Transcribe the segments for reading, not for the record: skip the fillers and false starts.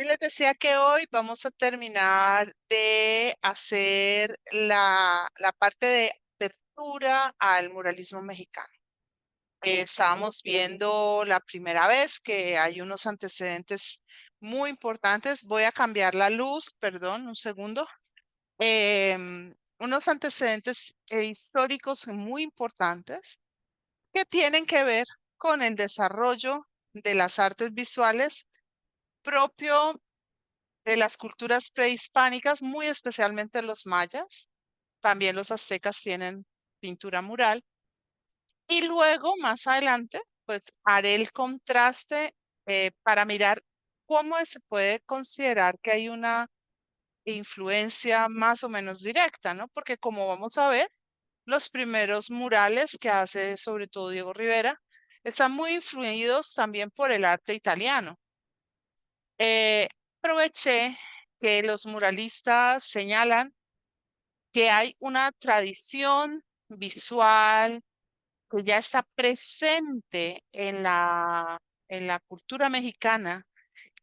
Y les decía que hoy vamos a terminar de hacer la parte de apertura al muralismo mexicano. Estábamos viendo la primera vez que hay unos antecedentes muy importantes. Voy a cambiar la luz, perdón, un segundo. Unos antecedentes históricos muy importantes que tienen que ver con el desarrollo de las artes visuales propio de las culturas prehispánicas, muy especialmente los mayas. También los aztecas tienen pintura mural. Y luego, más adelante, pues haré el contraste para mirar se puede considerar que hay una influencia más o menos directa, ¿no? Porque como vamos a ver, los primeros murales que hace sobre todo Diego Rivera están muy influidos también por el arte italiano. Eh, Aproveché que los muralistas señalan que hay una tradición visual que ya está presente en la cultura mexicana,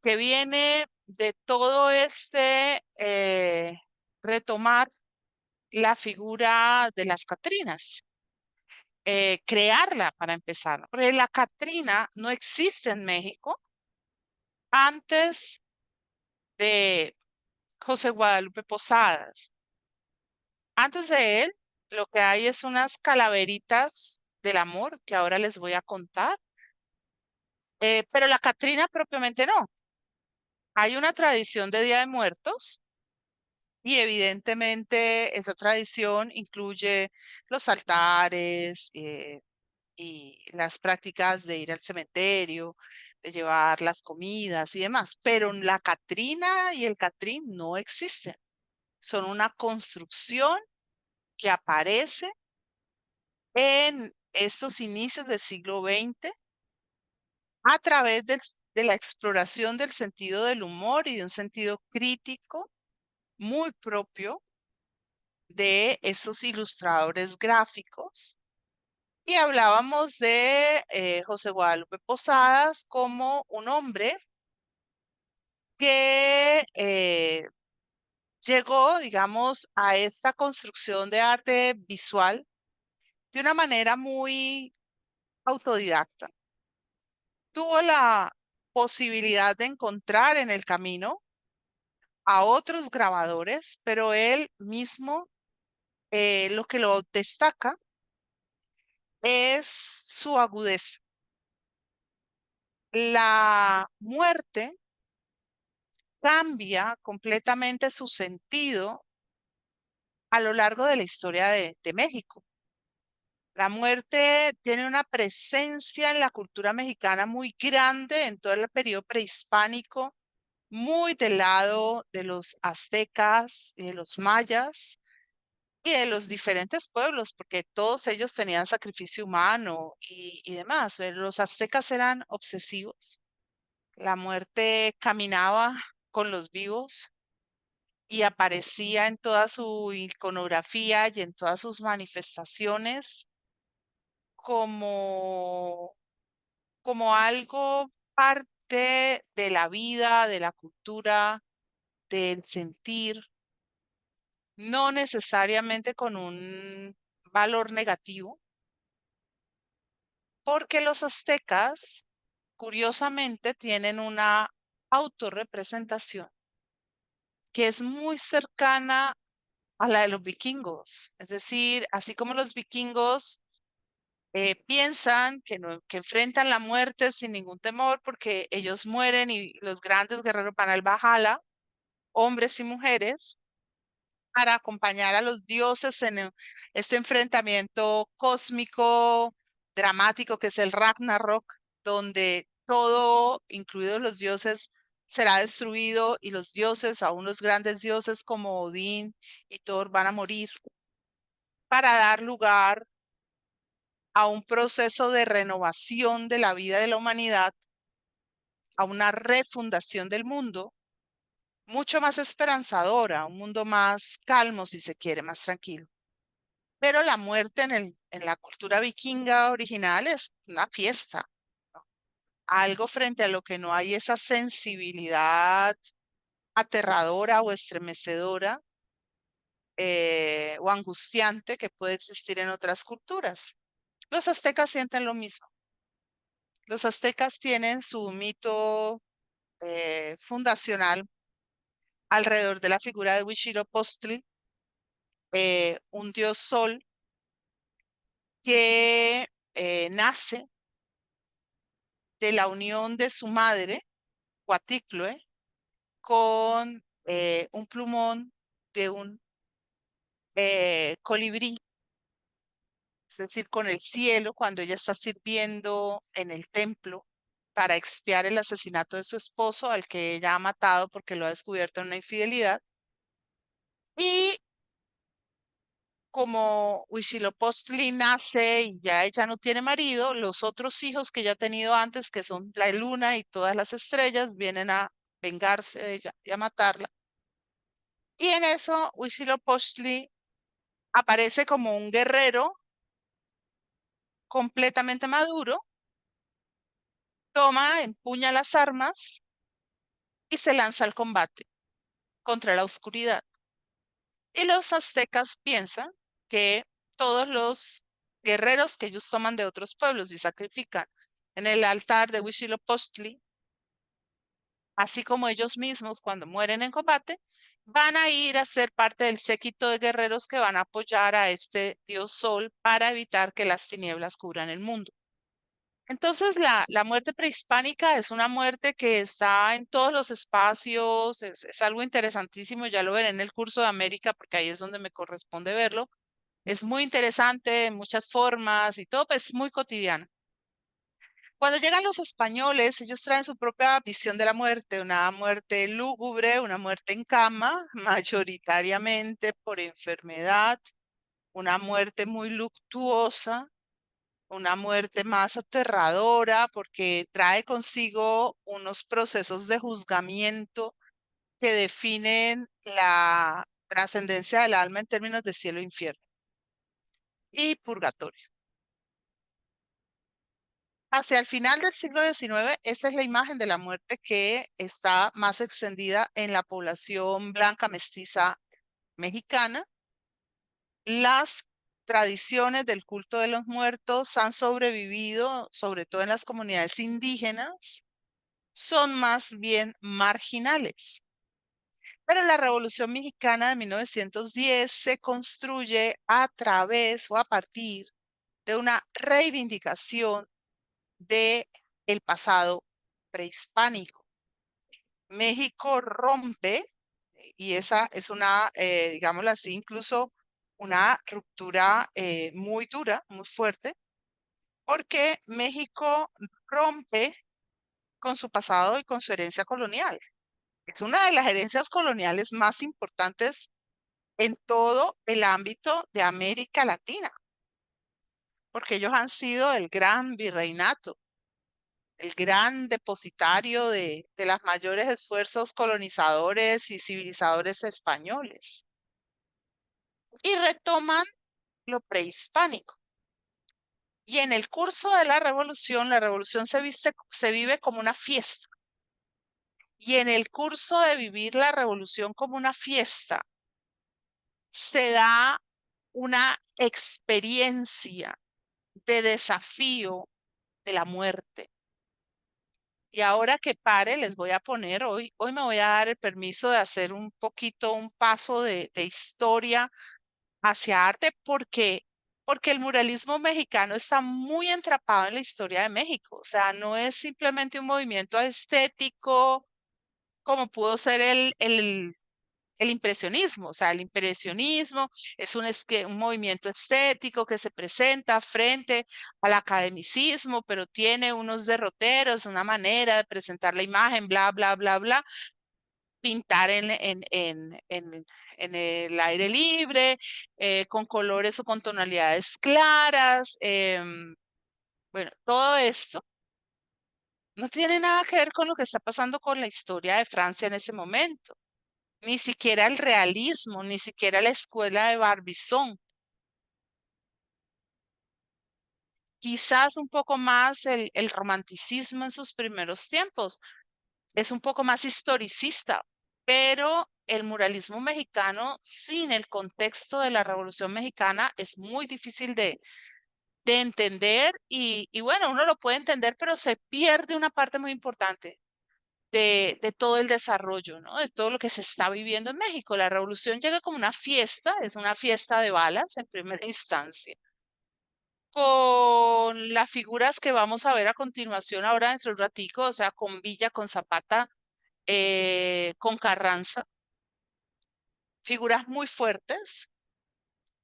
que viene de todo retomar la figura de las Catrinas, crearla para empezar, ¿no? Porque la Catrina no existe en México antes de José Guadalupe Posadas. Antes de él, lo que hay es unas calaveritas del amor que ahora les voy a contar, pero la Catrina propiamente no. Hay una tradición de Día de Muertos y evidentemente esa tradición incluye los altares y las prácticas de ir al cementerio, de llevar las comidas y demás, pero la Catrina y el Catrín no existen. Son una construcción que aparece en estos inicios del siglo XX a través de la exploración del sentido del humor y de un sentido crítico muy propio de esos ilustradores gráficos. Y hablábamos de José Guadalupe Posadas como un hombre que llegó, digamos, a esta construcción de arte visual de una manera muy autodidacta. Tuvo la posibilidad de encontrar en el camino a otros grabadores, pero él mismo lo que lo destaca es su agudeza. La muerte cambia completamente su sentido a lo largo de la historia de México. La muerte tiene una presencia en la cultura mexicana muy grande en todo el periodo prehispánico, muy del lado de los aztecas y de los mayas y de los diferentes pueblos, porque todos ellos tenían sacrificio humano y demás. Pero los aztecas eran obsesivos. La muerte caminaba con los vivos y aparecía en toda su iconografía y en todas sus manifestaciones como, como algo parte de la vida, de la cultura, del sentir, no necesariamente con un valor negativo, porque los aztecas, curiosamente, tienen una autorrepresentación que es muy cercana a la de los vikingos. Es decir, así como los vikingos piensan que, que enfrentan la muerte sin ningún temor porque ellos mueren y los grandes guerreros van al Valhalla, hombres y mujeres, para acompañar a los dioses en este enfrentamiento cósmico, dramático que es el Ragnarok, donde todo, incluidos los dioses, será destruido y los dioses, aún los grandes dioses como Odín y Thor, van a morir para dar lugar a un proceso de renovación de la vida de la humanidad, a una refundación del mundo mucho más esperanzadora, un mundo más calmo, si se quiere, más tranquilo. Pero la muerte en la cultura vikinga original es una fiesta, ¿no? algo frente a lo que no hay esa sensibilidad aterradora o estremecedora o angustiante que puede existir en otras culturas. Los aztecas sienten lo mismo. Los aztecas tienen su mito fundacional alrededor de la figura de Huitzilopochtli, un dios sol que nace de la unión de su madre, Cuatlicue, con un plumón de un colibrí, es decir, con el cielo, cuando ella está sirviendo en el templo para expiar el asesinato de su esposo, al que ella ha matado porque lo ha descubierto en una infidelidad. Y como Huitzilopochtli nace y ya ella no tiene marido, los otros hijos que ella ha tenido antes, que son la luna y todas las estrellas, vienen a vengarse de ella y a matarla. Y en eso Huitzilopochtli aparece como un guerrero completamente maduro, toma, empuña las armas y se lanza al combate contra la oscuridad. Y los aztecas piensan que todos los guerreros que ellos toman de otros pueblos y sacrifican en el altar de Huitzilopochtli, así como ellos mismos cuando mueren en combate, van a ir a ser parte del séquito de guerreros que van a apoyar a este dios sol para evitar que las tinieblas cubran el mundo. Entonces, la muerte prehispánica es una muerte que está en todos los espacios, es algo interesantísimo, ya lo veré en el curso de América, porque ahí es donde me corresponde verlo. Es muy interesante, en muchas formas y todo, pues es muy cotidiano. Cuando llegan los españoles, ellos traen su propia visión de la muerte, una muerte lúgubre, una muerte en cama, mayoritariamente por enfermedad, una muerte muy luctuosa, una muerte más aterradora porque trae consigo unos procesos de juzgamiento que definen la trascendencia del alma en términos de cielo e infierno y purgatorio. Hacia el final del siglo XIX, esa es la imagen de la muerte que está más extendida en la población blanca mestiza mexicana. Las tradiciones del culto de los muertos han sobrevivido, sobre todo en las comunidades indígenas, son más bien marginales. Pero la Revolución Mexicana de 1910 se construye a través o a partir de una reivindicación de el pasado prehispánico. México rompe, y esa es una, digámoslo así, incluso una ruptura muy dura, muy fuerte, porque México rompe con su pasado y con su herencia colonial. Es una de las herencias coloniales más importantes en todo el ámbito de América Latina, porque ellos han sido el gran virreinato, el gran depositario de los mayores esfuerzos colonizadores y civilizadores españoles. Y retoman lo prehispánico. Y en el curso de la revolución se vive como una fiesta. Y en el curso de vivir la revolución como una fiesta, se da una experiencia de desafío de la muerte. Y ahora que pare, les voy a poner, hoy me voy a dar el permiso de hacer un poquito, un paso de historia hacia arte, porque el muralismo mexicano está muy atrapado en la historia de México. O sea, no es simplemente un movimiento estético como pudo ser el impresionismo. O sea, el impresionismo es un movimiento estético que se presenta frente al academicismo, pero tiene unos derroteros, una manera de presentar la imagen, bla, bla, bla, bla, pintar en el aire libre, con colores o con tonalidades claras. Bueno, todo esto no tiene nada que ver con lo que está pasando con la historia de Francia en ese momento. Ni siquiera el realismo, ni siquiera la escuela de Barbizon. quizás un poco más el romanticismo en sus primeros tiempos. Es un poco más historicista, pero el muralismo mexicano sin el contexto de la Revolución Mexicana es muy difícil de entender y bueno, uno lo puede entender, pero se pierde una parte muy importante de todo el desarrollo, ¿no? De todo lo que se está viviendo en México. La revolución llega como una fiesta, es una fiesta de balas en primera instancia, con las figuras que vamos a ver a continuación ahora dentro de un ratico, o sea, con Villa, con Zapata, con Carranza, figuras muy fuertes,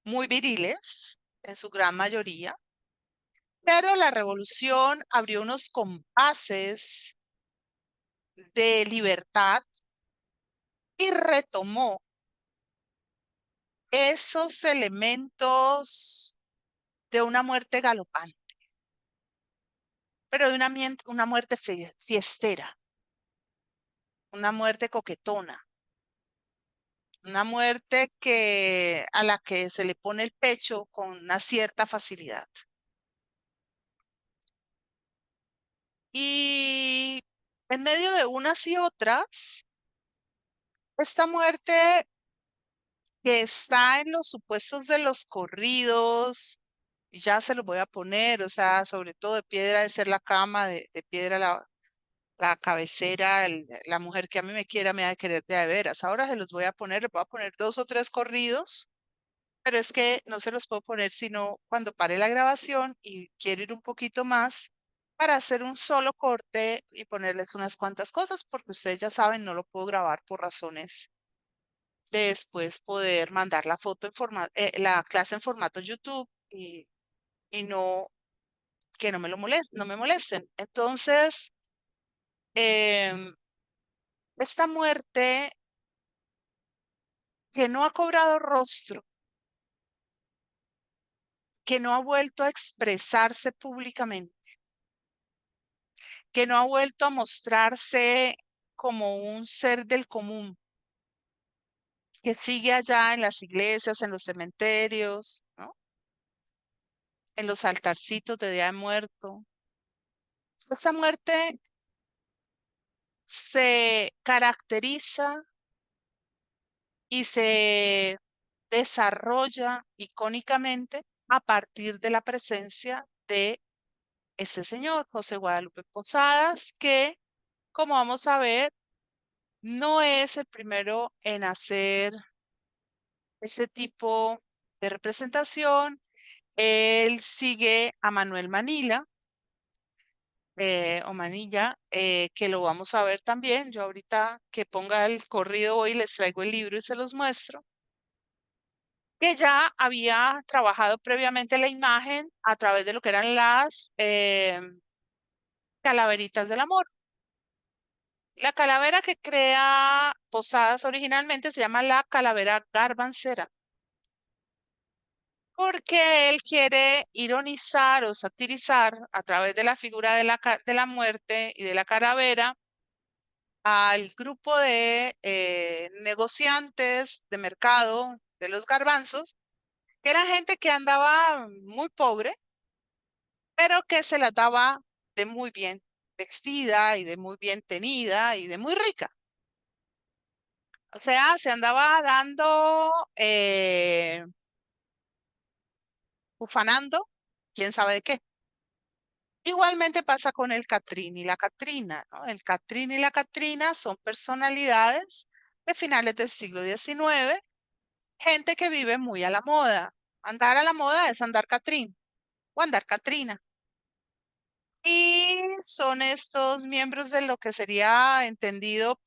muy viriles en su gran mayoría, pero la revolución abrió unos compases de libertad y retomó esos elementos de una muerte galopante, pero de una muerte fiestera, una muerte coquetona, una muerte a la que se le pone el pecho con una cierta facilidad. Y en medio de unas y otras, esta muerte que está en los supuestos de los corridos, y ya se los voy a poner, o sea, sobre todo de piedra de ser la cama, de piedra la cabecera, la mujer que a mí me quiera me ha de querer de a veras. Ahora se los voy a poner, les voy a poner dos o tres corridos, pero es que no se los puedo poner sino cuando pare la grabación y quiero ir un poquito más para hacer un solo corte y ponerles unas cuantas cosas, porque ustedes ya saben, no lo puedo grabar por razones de después poder mandar la foto en formato, la clase en formato YouTube y no, que no me no me molesten. Entonces, em, esta muerte que no ha cobrado rostro, que no ha vuelto a expresarse públicamente, que no ha vuelto a mostrarse como un ser del común, que sigue allá en las iglesias, en los cementerios, ¿no? En los altarcitos de Día de Muerto. Esta muerte se caracteriza y se desarrolla icónicamente a partir de la presencia de ese señor, José Guadalupe Posadas, que, como vamos a ver, no es el primero en hacer ese tipo de representación. Él sigue a Manuel Manila, o Manilla, que lo vamos a ver también. Yo ahorita que ponga el corrido hoy les traigo el libro y se los muestro, que ya había trabajado previamente la imagen a través de lo que eran las calaveritas del amor. La calavera que crea Posadas originalmente se llama la calavera garbancera, porque él quiere ironizar o satirizar a través de la figura de de la muerte y de la calavera al grupo de negociantes de mercado de los garbanzos, que era gente que andaba muy pobre, pero que se la daba de muy bien vestida y de muy bien tenida y de muy rica. O sea, se andaba dando, ufanando, quién sabe de qué. Igualmente pasa con el Catrín y la Catrina, ¿no? El Catrín y la Catrina son personalidades de finales del siglo XIX, gente que vive muy a la moda. Andar a la moda es andar Catrín o andar Catrina. Y son estos miembros de lo que sería entendido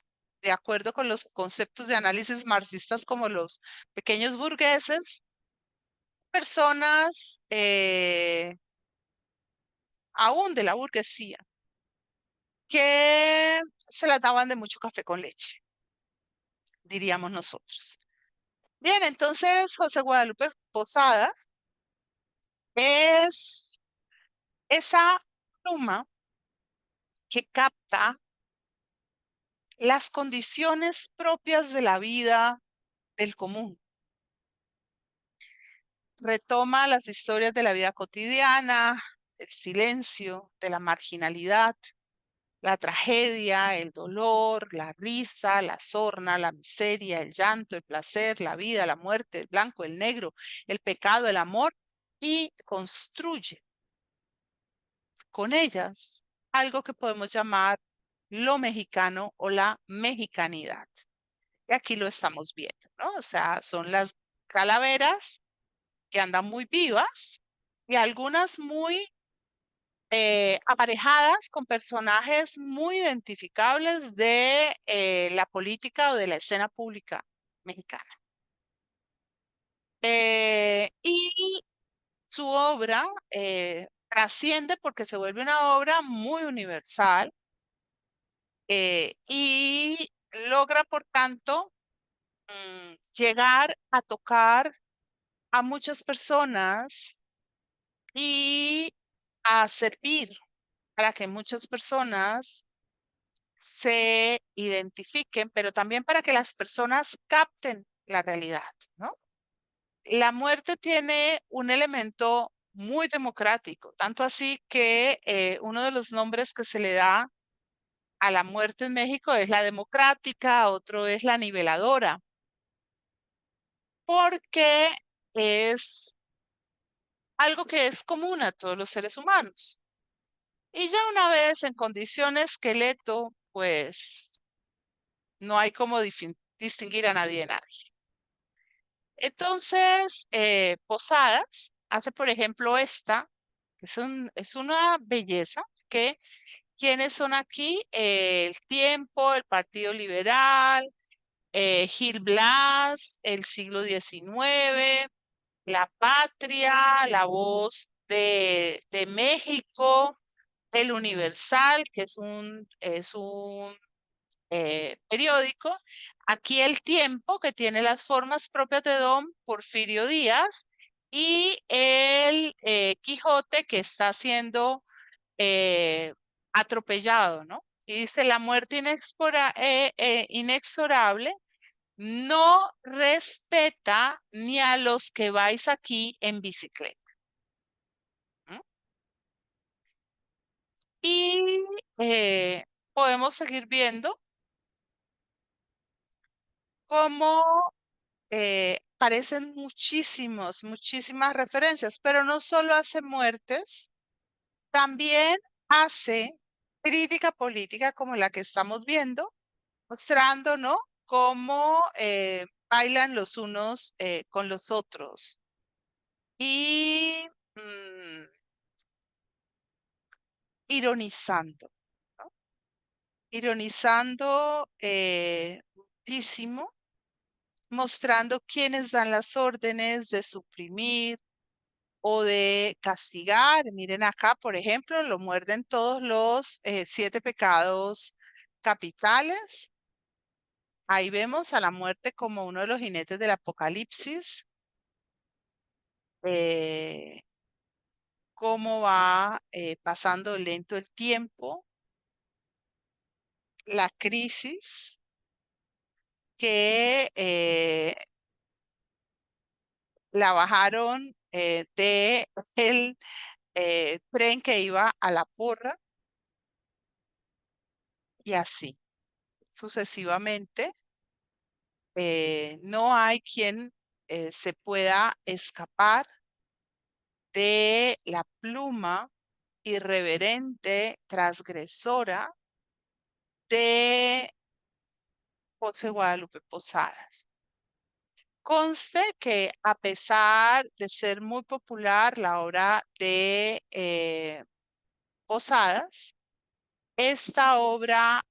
de acuerdo con los conceptos de análisis marxistas como los pequeños burgueses, personas aún de la burguesía que se las daban de mucho café con leche, diríamos nosotros. Bien, entonces José Guadalupe Posada es esa pluma que capta las condiciones propias de la vida del común. Retoma las historias de la vida cotidiana, el silencio, de la marginalidad, la tragedia, el dolor, la risa, la sorna, la miseria, el llanto, el placer, la vida, la muerte, el blanco, el negro, el pecado, el amor, y construye con ellas algo que podemos llamar lo mexicano o la mexicanidad. Y aquí lo estamos viendo, ¿no? O sea, son las calaveras que andan muy vivas y algunas muy aparejadas con personajes muy identificables de la política o de la escena pública mexicana. Y su obra trasciende porque se vuelve una obra muy universal y logra, por tanto, llegar a tocar a muchas personas y a servir para que muchas personas se identifiquen, pero también para que las personas capten la realidad, ¿no? La muerte tiene un elemento muy democrático, tanto así que uno de los nombres que se le da a la muerte en México es la democrática, otro es la niveladora, porque es algo que es común a todos los seres humanos. Y ya una vez en condición esqueleto, pues no hay como distinguir a nadie de nadie. Entonces, Posadas hace, por ejemplo, esta, que es una belleza, que ¿quiénes son aquí? El Tiempo, el Partido Liberal, Gil Blas, el siglo XIX, La Patria, La Voz de México, El Universal, que es un periódico. Aquí El Tiempo, que tiene las formas propias de Don Porfirio Díaz, y el Quijote, que está siendo atropellado, ¿no? Y dice, la muerte inexorable no respeta ni a los que vais aquí en bicicleta. ¿M? Y podemos seguir viendo cómo aparecen muchísimas referencias, pero no solo hace muertes, también hace crítica política como la que estamos viendo, mostrando, ¿no? Cómo bailan los unos con los otros y ironizando, ¿no? Ironizando muchísimo, mostrando quiénes dan las órdenes de suprimir o de castigar. Miren acá, por ejemplo, lo muerden todos los 7 pecados capitales. Ahí vemos a la muerte como uno de los jinetes del Apocalipsis. eh, Cómo va pasando lento el tiempo, la crisis que la bajaron de el tren que iba a La Porra y así sucesivamente. No hay quien se pueda escapar de la pluma irreverente, transgresora de José Guadalupe Posadas. Conste que a pesar de ser muy popular la obra de Posadas, esta obra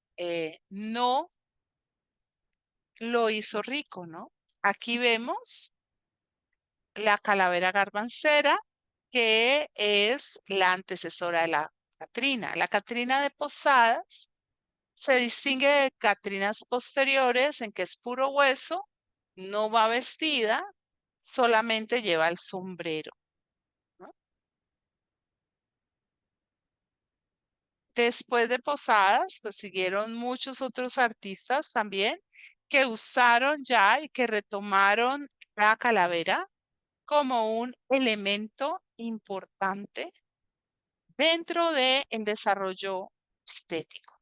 no lo hizo rico, ¿no? Aquí vemos la calavera garbancera, que es la antecesora de la Catrina. La Catrina de Posadas se distingue de Catrinas posteriores en que es puro hueso, no va vestida, solamente lleva el sombrero, ¿no? Después de Posadas, pues siguieron muchos otros artistas también que usaron ya y que retomaron la calavera como un elemento importante dentro del desarrollo estético.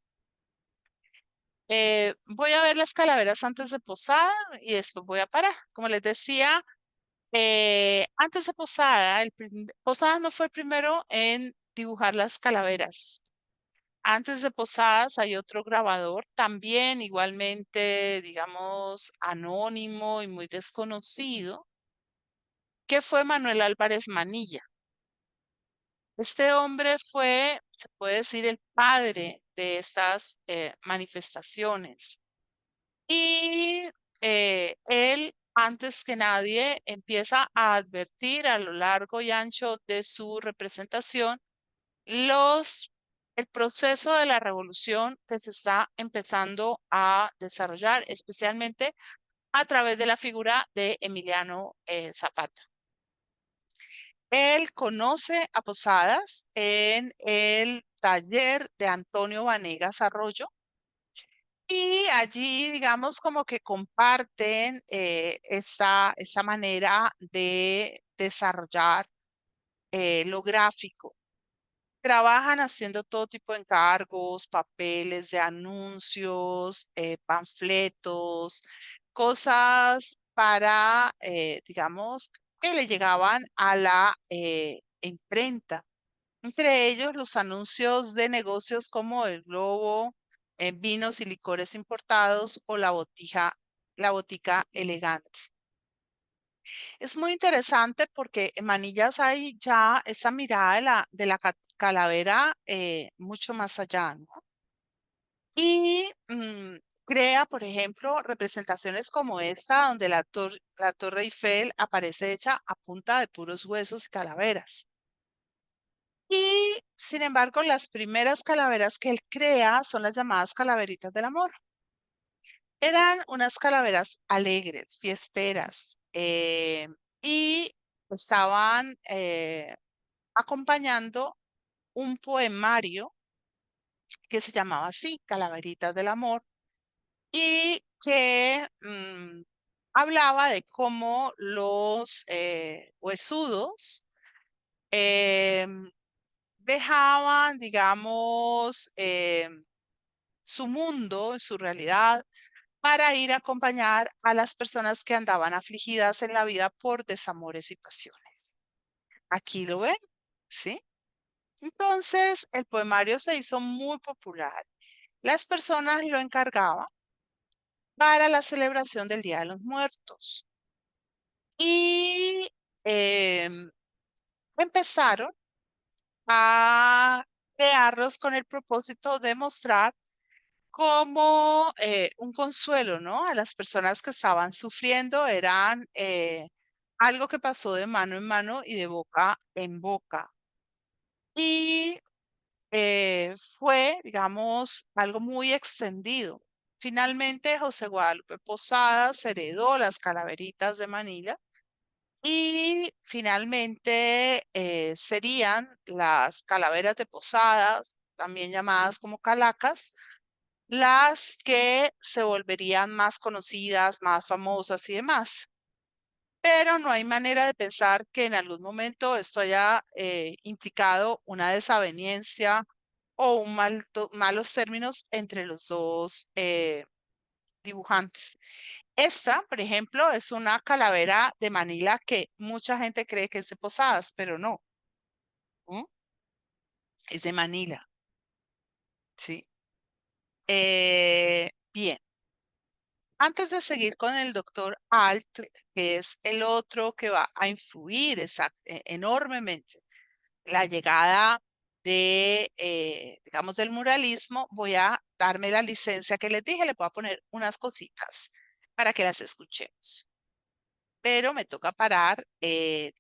Voy a ver las calaveras antes de Posada y después voy a parar. Como les decía, antes de Posada, Posada no fue el primero en dibujar las calaveras. Antes de Posadas hay otro grabador, también igualmente, digamos, anónimo y muy desconocido, que fue Manuel Álvarez Manilla. Este hombre fue, se puede decir, el padre de estas manifestaciones. Y él, antes que nadie, empieza a advertir a lo largo y ancho de su representación los, el proceso de la revolución que se está empezando a desarrollar, especialmente a través de la figura de Emiliano Zapata. Él conoce a Posadas en el taller de Antonio Vanegas Arroyo y allí, digamos, como que comparten esta manera de desarrollar lo gráfico. Trabajan haciendo todo tipo de encargos, papeles de anuncios, panfletos, cosas para, digamos, que le llegaban a la imprenta. Entre ellos, los anuncios de negocios como el Globo, vinos y licores importados o la botica elegante. Es muy interesante porque en Manillas hay ya esa mirada de la calavera mucho más allá, ¿no? Y crea, por ejemplo, representaciones como esta, donde la Torre Eiffel aparece hecha a punta de puros huesos y calaveras. Y, sin embargo, las primeras calaveras que él crea son las llamadas calaveritas del amor. Eran unas calaveras alegres, fiesteras, y estaban acompañando un poemario que se llamaba así, Calaveritas del Amor, y que hablaba de cómo los huesudos em, dejaban, digamos, su mundo, su realidad, para ir a acompañar a las personas que andaban afligidas en la vida por desamores y pasiones. Aquí lo ven, ¿sí? Entonces, el poemario se hizo muy popular. Las personas lo encargaban para la celebración del Día de los Muertos. Y empezaron a crearlos con el propósito de mostrar como un consuelo, ¿no? A las personas que estaban sufriendo eran algo que pasó de mano en mano y de boca en boca. Y fue, digamos, algo muy extendido. Finalmente, José Guadalupe Posadas heredó las calaveritas de Manila y finalmente serían las calaveras de Posadas, también llamadas como calacas, las que se volverían más conocidas, más famosas y demás. Pero no hay manera de pensar que en algún momento esto haya implicado una desaveniencia o malos términos entre los dos dibujantes. Esta, por ejemplo, es una calavera de Manila que mucha gente cree que es de Posadas, pero no. ¿Mm? Es de Manila, ¿sí? Bien. Antes de seguir con el doctor Alt, que es el otro que va a influir enormemente la llegada de, digamos, del muralismo, voy a darme la licencia que les dije, le voy a poner unas cositas para que las escuchemos. Pero me toca parar de